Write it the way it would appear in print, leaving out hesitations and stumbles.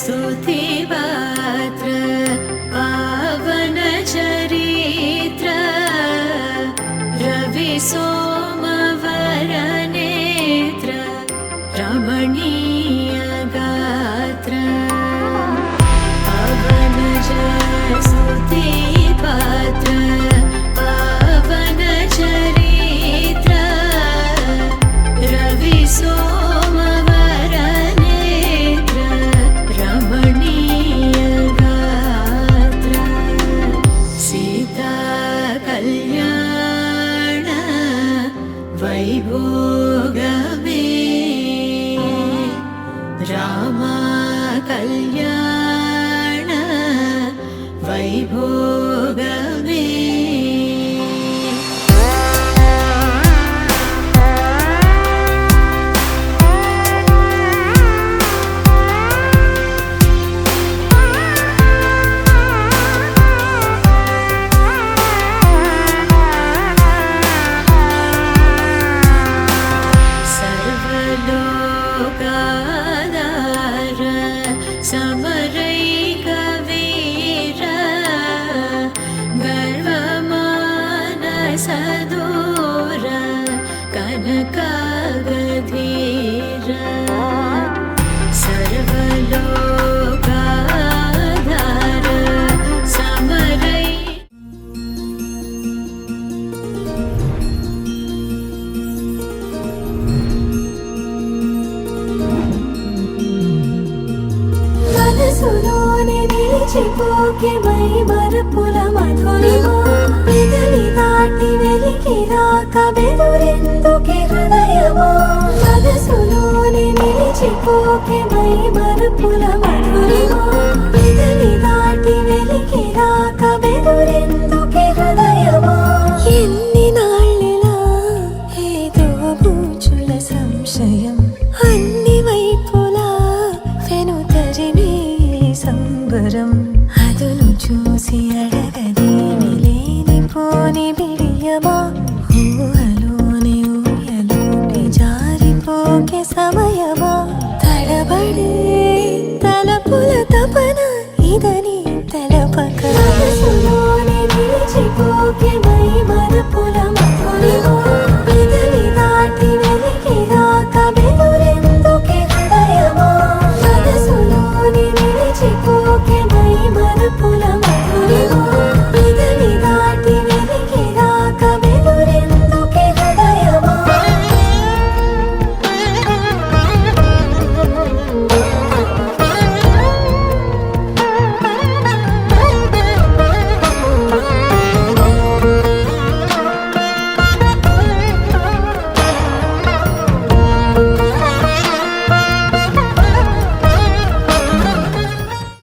स्तुतिपात्र पावन चरित्र रवि सोमवर नेत्र रमणीय गात्र पावन स्तुतिपात्र पावन चरित्र रवि सोमवर नेत्र रमणीय गात्र सीता कल्याण वैभोगमे रामा कल्याण वैभोगमे सर्वलोकाधार समरैकवीर गर्वमानसदूर कनकागधीर सर्वलोकाधार समरै మనసులోని నిలిచిపోకే మై మరపుల మధురిమా పెదవి దాటి వెలికి రాక బెదురెందుకే హృదయమా మనసులోని నిలిచిపోకే మై మరపుల మధురిమా